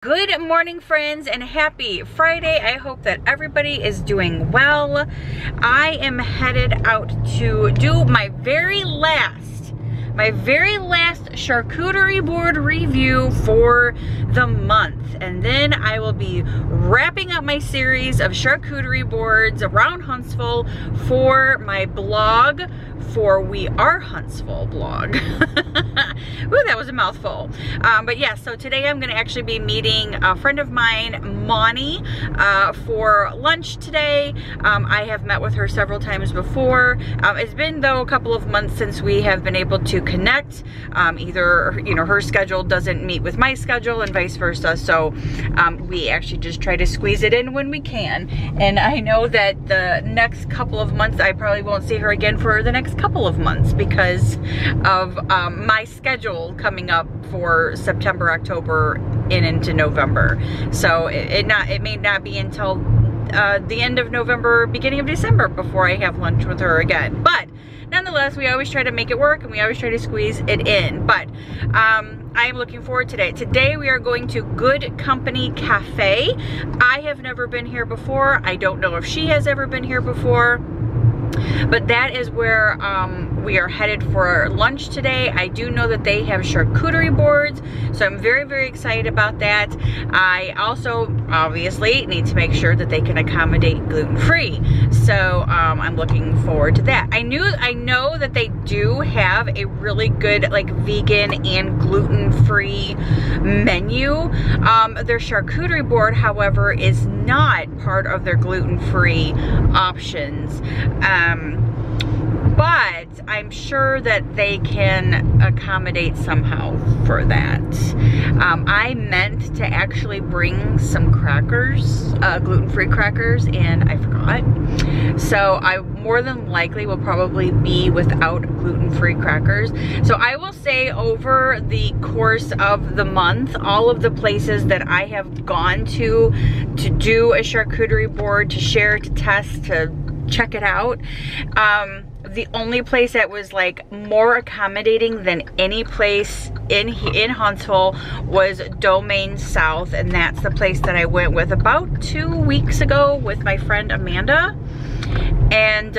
Good morning, friends, and happy Friday. I hope that everybody is doing well. I am headed out to do my very last charcuterie board review for the month, and then I will be wrapping up my series of charcuterie boards around Huntsville for my blog, for We Are Huntsville blog. Ooh, that was a mouthful. But yeah, so today I'm going to actually be meeting a friend of mine, Monty, for lunch today. I have met with her several times before. It's been, though, a couple of months since we have been able to connect. Either, you know, her schedule doesn't meet with my schedule and vice versa. So we actually just try to squeeze it in when we can. And I know that the next couple of months, I probably won't see her again for the next couple of months because of my schedule coming up for September, October, and into November. So it may not be until the end of November, beginning of December before I have lunch with her again. But nonetheless, we always try to make it work and we always try to squeeze it in. But I am looking forward to today. Today we are going to Good Company Cafe. I have never been here before. I don't know if she has ever been here before. But that is where we are headed for lunch today. I do know that they have charcuterie boards, so I'm very, very excited about that. I also obviously need to make sure that they can accommodate gluten-free. So I'm looking forward to that. I know that they do have a really good like vegan and gluten-free menu. Their charcuterie board, however, is not part of their gluten-free options. But I'm sure that they can accommodate somehow for that. I meant to actually bring some crackers, gluten-free crackers, and I forgot. So I more than likely will probably be without gluten-free crackers. So I will say over the course of the month, all of the places that I have gone to do a charcuterie board, to share, to test, to check it out, the only place that was like more accommodating than any place in Huntsville was Domain South, and that's the place that I went with about 2 weeks ago with my friend Amanda. And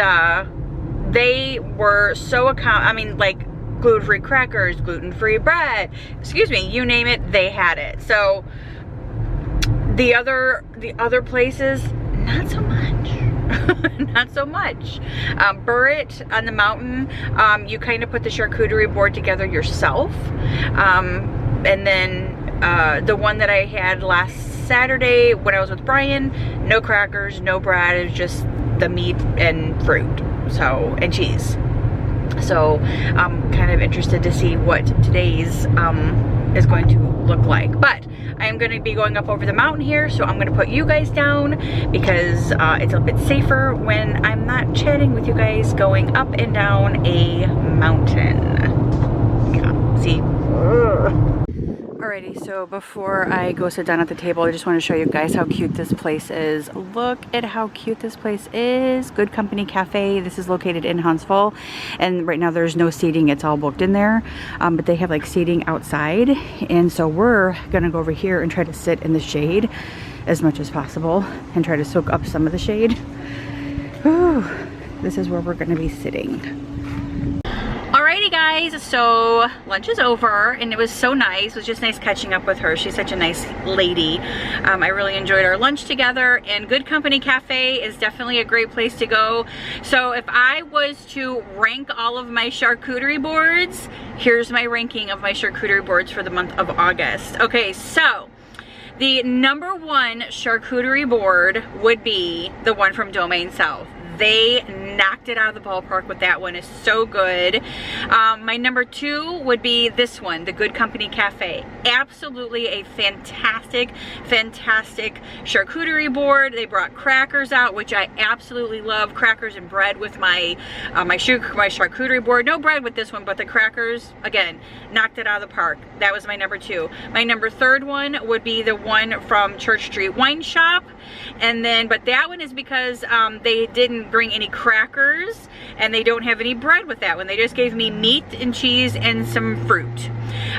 they were so like gluten-free crackers, gluten-free bread, excuse me, you name it, they had it. So the other places, not so much. Not so much. Burritt on the mountain, you kind of put the charcuterie board together yourself. And then the one that I had last Saturday when I was with Brian, no crackers, no bread, it was just the meat and fruit, so, and cheese. So I'm kind of interested to see what today's is going to look like. But I am going to be going up over the mountain here, so I'm going to put you guys down because it's a bit safer when I'm not chatting with you guys going up and down a mountain. Yeah, see? Alrighty, so before I go sit down at the table, I just want to show you guys how cute this place is. Look at how cute this place is. Good Company Cafe. This is located in Huntsville, and right now there's no seating. It's all booked in there, but they have like seating outside, and so we're gonna go over here and try to sit in the shade as much as possible and try to soak up some of the shade. Whew. This is where we're gonna be sitting. Alrighty guys, so lunch is over and it was so nice. It was just nice catching up with her. She's such a nice lady. I really enjoyed our lunch together, and Good Company Cafe is definitely a great place to go. So if I was to rank all of my charcuterie boards, here's my ranking of my charcuterie boards for the month of August. Okay, so the number one charcuterie board would be the one from Domain South. They knocked it out of the ballpark with that one. It's so good. My number two would be this one, the Good Company Cafe. Absolutely a fantastic charcuterie board. They brought crackers out, which I absolutely love. Crackers and bread with my charcuterie board. No bread with this one, but the crackers, again, knocked it out of the park. That was my number two. My number third one would be the one from Church Street Wine Shop. And then, but that one is because they didn't bring any crackers, and they don't have any bread with that one. They just gave me meat and cheese and some fruit.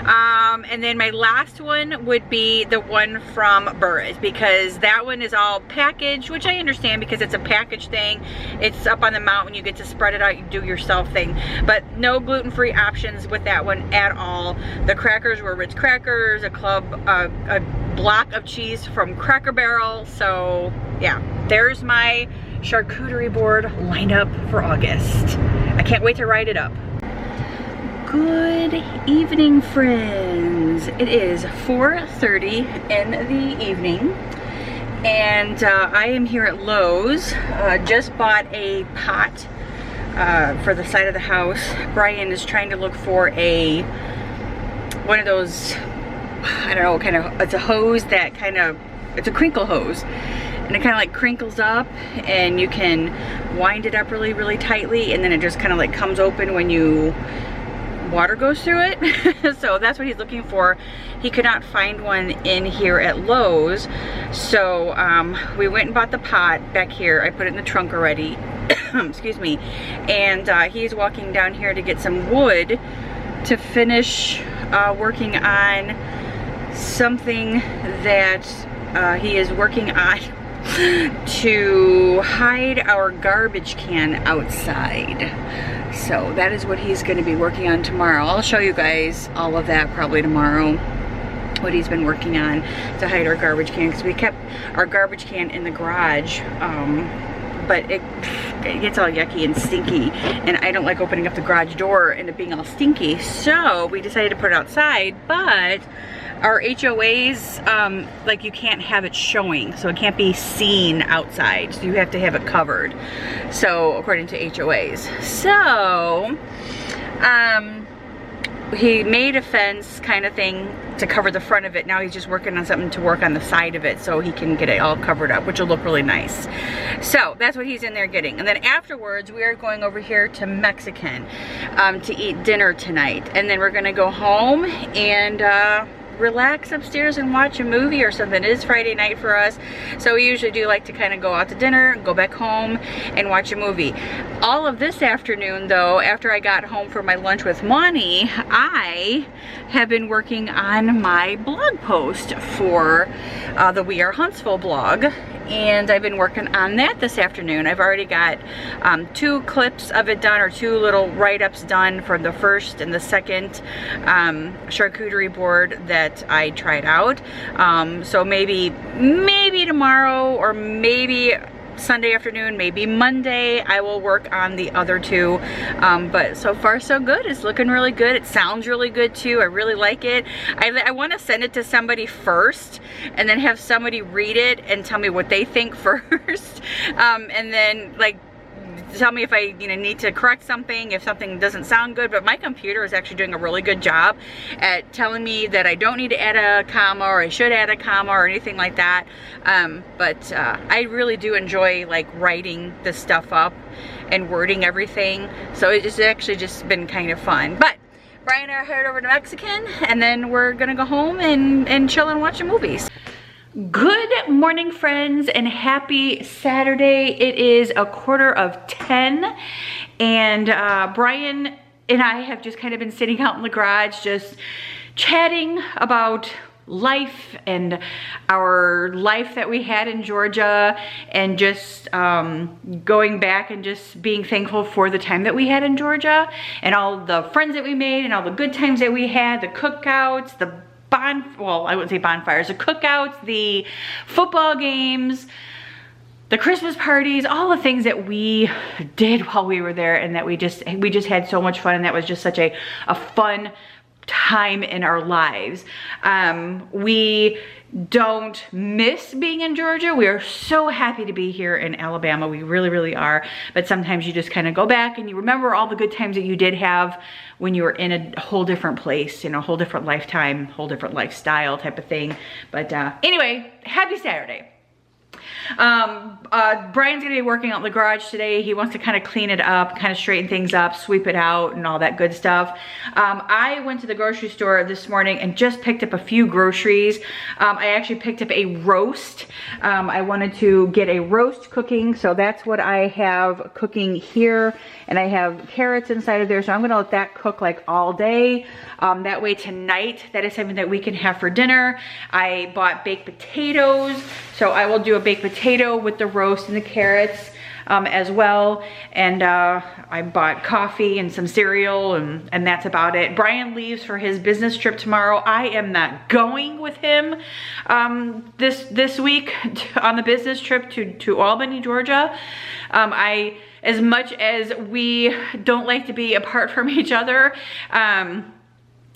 And then my last one would be the one from Burris, because that one is all packaged, which I understand because it's a package thing. It's up on the mountain, you get to spread it out, you do yourself thing. But no gluten-free options with that one at all. The crackers were Ritz crackers, a block of cheese from Cracker Barrel. So yeah, there's my charcuterie board lined up for August. I can't wait to write it up. Good evening, friends. It is 4:30 in the evening, and I am here at Lowe's. Just bought a pot for the side of the house. Brian is trying to look for one of those, I don't know, kind of, it's a hose that kind of, it's a crinkle hose. And it kind of like crinkles up, and you can wind it up really, really tightly, and then it just kind of like comes open when water goes through it. So that's what he's looking for. He could not find one in here at Lowe's. So we went and bought the pot back here. I put it in the trunk already. Excuse me. And he's walking down here to get some wood to finish working on something that he is working on to hide our garbage can outside. So that is what he's going to be working on tomorrow. I'll show you guys all of that probably tomorrow, what he's been working on to hide our garbage can, because we kept our garbage can in the garage, but it gets all yucky and stinky, and I don't like opening up the garage door and it being all stinky. So we decided to put it outside, but our HOAs, like, you can't have it showing, so it can't be seen outside, so you have to have it covered, so according to HOAs. So he made a fence kind of thing to cover the front of it. Now he's just working on something to work on the side of it so he can get it all covered up, which will look really nice. So that's what he's in there getting. And then afterwards, we are going over here to Mexican to eat dinner tonight. And then we're gonna go home and relax upstairs and watch a movie or something. It is Friday night for us, so we usually do like to kind of go out to dinner, go back home, and watch a movie. All of this afternoon, though, after I got home for my lunch with Monty, I have been working on my blog post for the We Are Huntsville blog, and I've been working on that this afternoon. I've already got 2 clips of it done, or 2 little write-ups done for the first and the second charcuterie board that I tried out. So maybe tomorrow, or maybe Sunday afternoon, maybe Monday, I will work on the other 2. But so far so good. It's looking really good. It sounds really good too. I really like it. I want to send it to somebody first, and then have somebody read it and tell me what they think first, and then like tell me if I need to correct something, if something doesn't sound good. But my computer is actually doing a really good job at telling me that I don't need to add a comma, or I should add a comma, or anything like that. But I really do enjoy like writing this stuff up and wording everything, so it's actually just been kind of fun. But Brian and I are headed over to Mexican, and then we're gonna go home and chill and watch some movies. Good morning, friends, and happy Saturday. It is 9:45, and Brian and I have just kind of been sitting out in the garage just chatting about life and our life that we had in Georgia, and just going back and just being thankful for the time that we had in Georgia, and all the friends that we made, and all the good times that we had, the cookouts, well, I wouldn't say bonfires, the cookouts, the football games, the Christmas parties, all the things that we did while we were there, and that we just had so much fun, and that was just such a fun time in our lives. We don't miss being in Georgia. We are so happy to be here in Alabama. We really, really are. But sometimes you just kind of go back and you remember all the good times that you did have when you were in a whole different place, a whole different lifetime, whole different lifestyle type of thing. But anyway, happy Saturday. Brian's gonna be working out in the garage today. He wants to kind of clean it up, kind of straighten things up, sweep it out and all that good stuff. I went to the grocery store this morning and just picked up a few groceries. I actually picked up a roast. I wanted to get a roast cooking, so that's what I have cooking here. And I have carrots inside of there, so I'm gonna let that cook like all day. That way tonight, that is something that we can have for dinner. I bought baked potatoes, so I will do a baked potato with the roast and the carrots as well. And I bought coffee and some cereal, and that's about it. Brian leaves for his business trip tomorrow. I am not going with him this week on the business trip to Albany, Georgia. As much as we don't like to be apart from each other,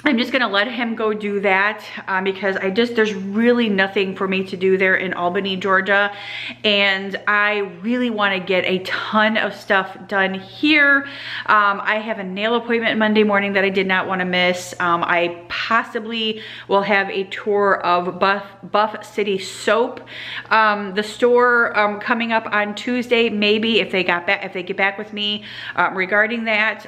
I'm just gonna let him go do that because there's really nothing for me to do there in Albany, Georgia. And I really wanna get a ton of stuff done here. I have a nail appointment Monday morning that I did not wanna miss. I possibly will have a tour of Buff City Soap. The store coming up on Tuesday, maybe if they get back with me regarding that.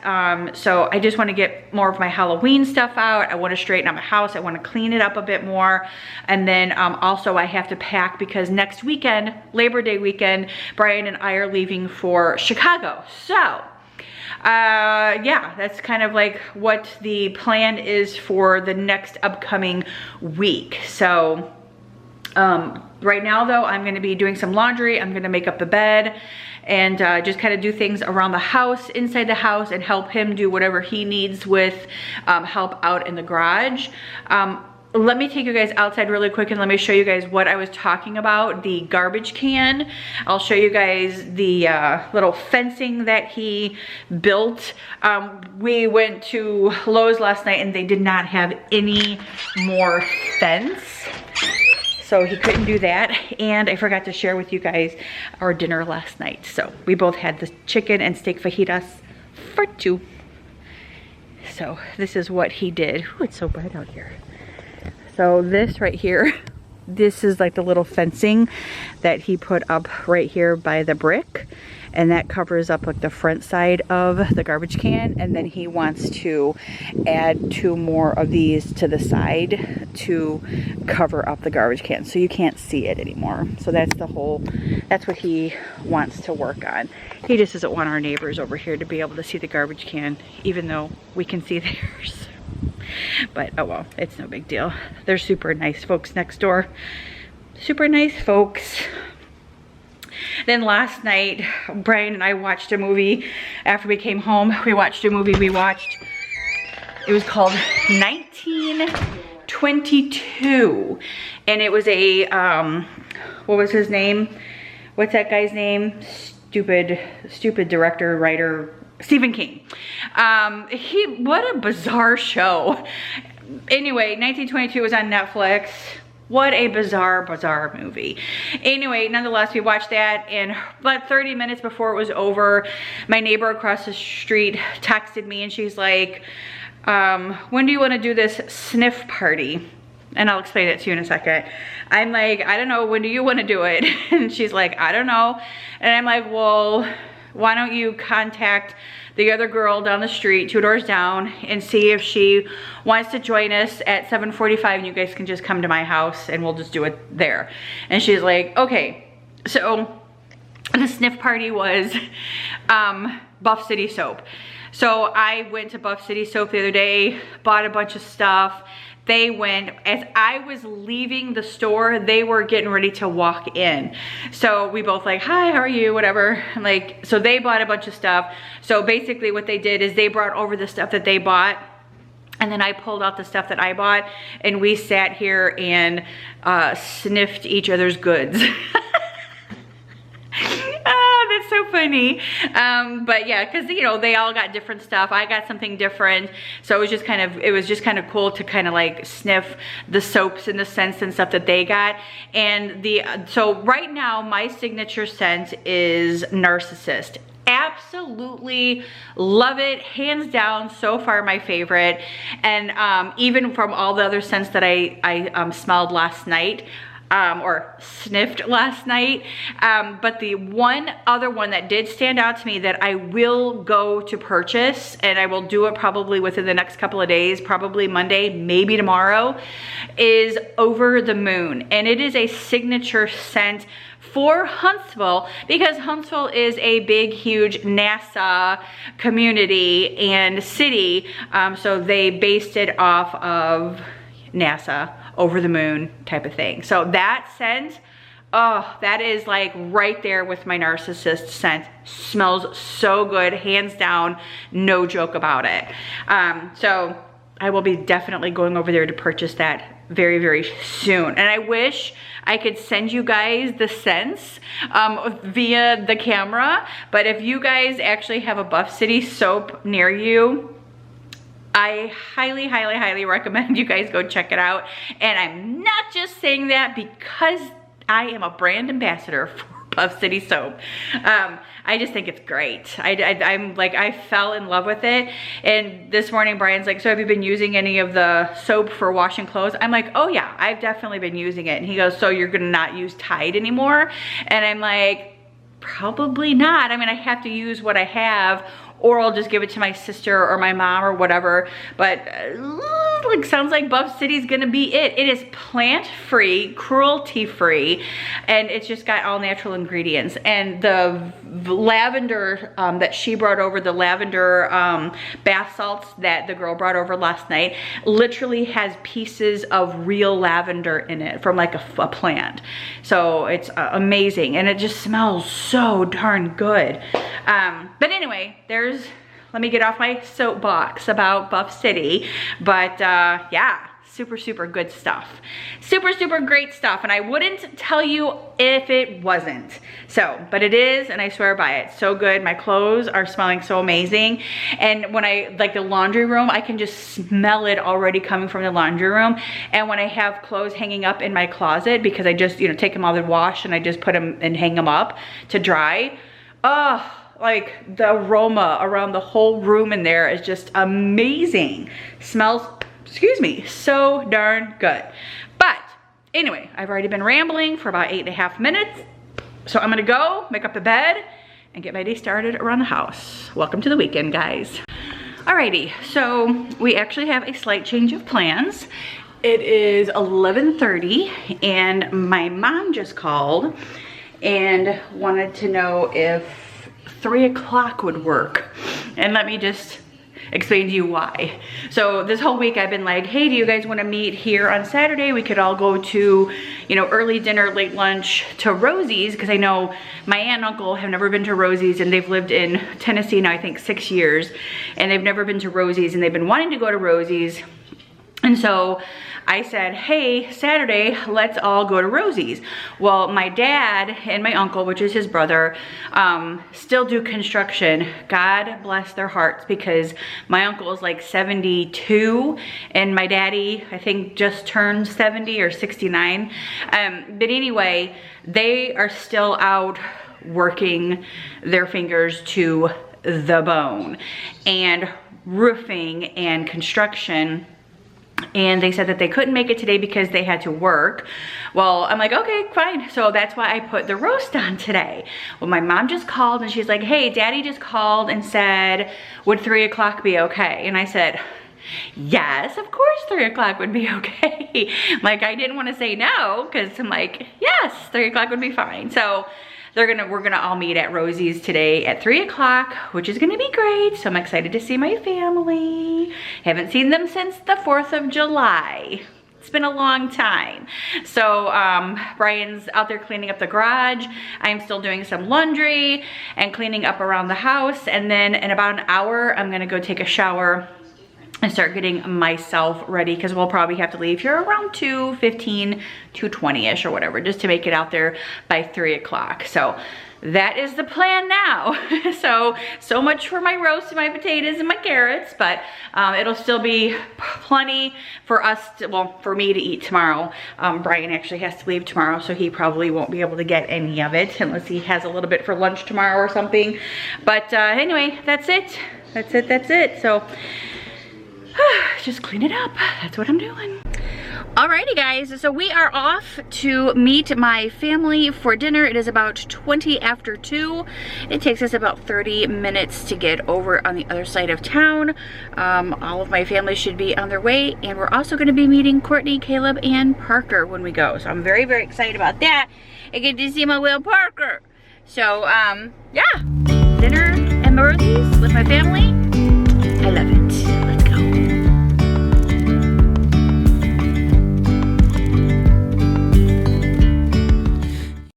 So I just wanna get more of my Halloween stuff out. I want to straighten up my house. I want to clean it up a bit more. And then also I have to pack because next weekend, Labor Day weekend, Brian and I are leaving for Chicago. So yeah, that's kind of like what the plan is for the next upcoming week. So right now though, I'm going to be doing some laundry. I'm going to make up the bed and just kind of do things around the house, inside the house, and help him do whatever he needs with help out in the garage. Let me take you guys outside really quick and let me show you guys what I was talking about, the garbage can. I'll show you guys the little fencing that he built. We went to Lowe's last night and they did not have any more fence. So he couldn't do that. And I forgot to share with you guys our dinner last night. So we both had the chicken and steak fajitas for two. So this is what he did. Ooh, it's so bright out here. So this right here, this is like the little fencing that he put up right here by the brick. And that covers up like the front side of the garbage can. And then he wants to add 2 more of these to the side to cover up the garbage can so you can't see it anymore. So that's what he wants to work on. He just doesn't want our neighbors over here to be able to see the garbage can, even though we can see theirs. But oh well, it's no big deal. They're super nice folks next door. Super nice folks. Then last night, Brian and I watched a movie. After we came home, we watched a movie. It was called 1922. And it was a, what was his name? What's that guy's name? Stupid director, writer, Stephen King. What a bizarre show. Anyway, 1922 was on Netflix. What a bizarre when Anyway, nonetheless, we watched that, and about 30 minutes before it was over, my neighbor across the street texted me and she's like, when do you want to do this sniff party? And I'll explain it to you in a second. I'm like, I don't know, when do you want to do it? And she's like, I don't know. And I'm like, well, why don't you contact the other girl down the street, 2 doors down, and see if she wants to join us at 7:45 and you guys can just come to my house and we'll just do it there. And she's like, okay. So the sniff party was Buff City Soap. So I went to Buff City Soap the other day, bought a bunch of stuff. They went, as I was leaving the store, they were getting ready to walk in. So we both like, hi, how are you, whatever. Like, so they bought a bunch of stuff. So basically what they did is they brought over the stuff that they bought, and then I pulled out the stuff that I bought, and we sat here and sniffed each other's goods. That's so funny. But yeah, because you know, they all got different stuff. I got something different. So it was just kind of cool to kind of like sniff the soaps and the scents and stuff that they got. And so right now my signature scent is Narcissist. Absolutely love it, hands down, so far my favorite. And even from all the other scents that I smelled last night, or sniffed last night. But the one other one that did stand out to me that I will go to purchase, and I will do it probably within the next couple of days, probably Monday, maybe tomorrow, is Over the Moon. And it is a signature scent for Huntsville, because Huntsville is a big, huge NASA community and city. So they based it off of NASA, Over the Moon type of thing. So that scent, oh, that is like right there with my narcissist scent. Smells so good, hands down, no joke about it. So I will be definitely going over there to purchase that very, very soon. And I wish I could send you guys the scents via the camera, but if you guys actually have a Buff City soap near you, I highly, highly, highly recommend you guys go check it out. And I'm not just saying that because I am a brand ambassador for Buff City soap. I just think it's great. I'm like, I fell in love with it. And this morning Brian's like, so have you been using any of the soap for washing clothes? I'm like, oh yeah, I've definitely been using it. And he goes, so you're gonna not use Tide anymore? And I'm like, probably not. I mean, I have to use what I have, or I'll just give it to my sister or my mom or whatever. But like, sounds like Buff City's gonna be it. It is plant-free, cruelty-free, and it's just got all natural ingredients. And the lavender that she brought over, the lavender bath salts that the girl brought over last night, literally has pieces of real lavender in it from like a plant. So it's amazing, and it just smells so darn good. But anyway, let me get off my soapbox about Buff City. But yeah, super, super good stuff. Super, super great stuff. And I wouldn't tell you if it wasn't. So, but it is, and I swear by it. So good. My clothes are smelling so amazing. And when I, like the laundry room, I can just smell it already coming from the laundry room. And when I have clothes hanging up in my closet, because I just, you know, take them out of the wash and I just put them and hang them up to dry. Oh, like the aroma around the whole room in there is just amazing. Smells, excuse me, so darn good. But anyway, I've already been rambling for about 8.5 minutes. So I'm gonna go make up the bed and get my day started around the house. Welcome to the weekend, guys. Alrighty, so we actually have a slight change of plans. It is 11:30 and my mom just called and wanted to know if 3 o'clock would work. And let me just explain to you why. So this whole week I've been like, hey, do you guys want to meet here on Saturday? We could all go to, you know, early dinner, late lunch to Rosie's, because I know my aunt and uncle have never been to Rosie's, and they've lived in Tennessee now, I think 6 years, and they've never been to Rosie's, and they've been wanting to go to Rosie's. And so I said, hey, Saturday, let's all go to Rosie's. Well, my dad and my uncle, which is his brother, still do construction. God bless their hearts, because my uncle is like 72 and my daddy, I think, just turned 70 or 69. But anyway, they are still out working their fingers to the bone and roofing and construction. And they said that they couldn't make it today because they had to work. Well, I'm like, okay, fine. So that's why I put the roast on today. Well, my mom just called and she's like, hey, daddy just called and said, would 3 o'clock be okay? And I said, yes, of course 3 o'clock would be okay. Like, I didn't want to say no, because I'm like, yes, 3 o'clock would be fine. So we're gonna all meet at Rosie's today at 3 o'clock, which is gonna be great. So I'm excited to see my family. Haven't seen them since the 4th of July. It's been a long time. So Brian's out there cleaning up the garage. I'm still doing some laundry and cleaning up around the house. And then in about an hour, I'm gonna go take a shower and start getting myself ready, because we'll probably have to leave here around 2:15, 2:20-ish or whatever, just to make it out there by 3 o'clock. So that is the plan now. So much for my roast and my potatoes and my carrots, but it'll still be plenty for us to, well, for me to eat tomorrow. Brian actually has to leave tomorrow, so he probably won't be able to get any of it unless he has a little bit for lunch tomorrow or something. But anyway, that's it. That's it. So just clean it up. That's what I'm doing. Alrighty guys, so we are off to meet my family for dinner. It is about 20 after 2. It takes us about 30 minutes to get over on the other side of town. All of my family should be on their way, and we're also going to be meeting Courtney, Caleb, and Parker when we go. So I'm very, very excited about that. I get to see my little Parker. So, yeah, dinner at Marothi's with my family. I love it.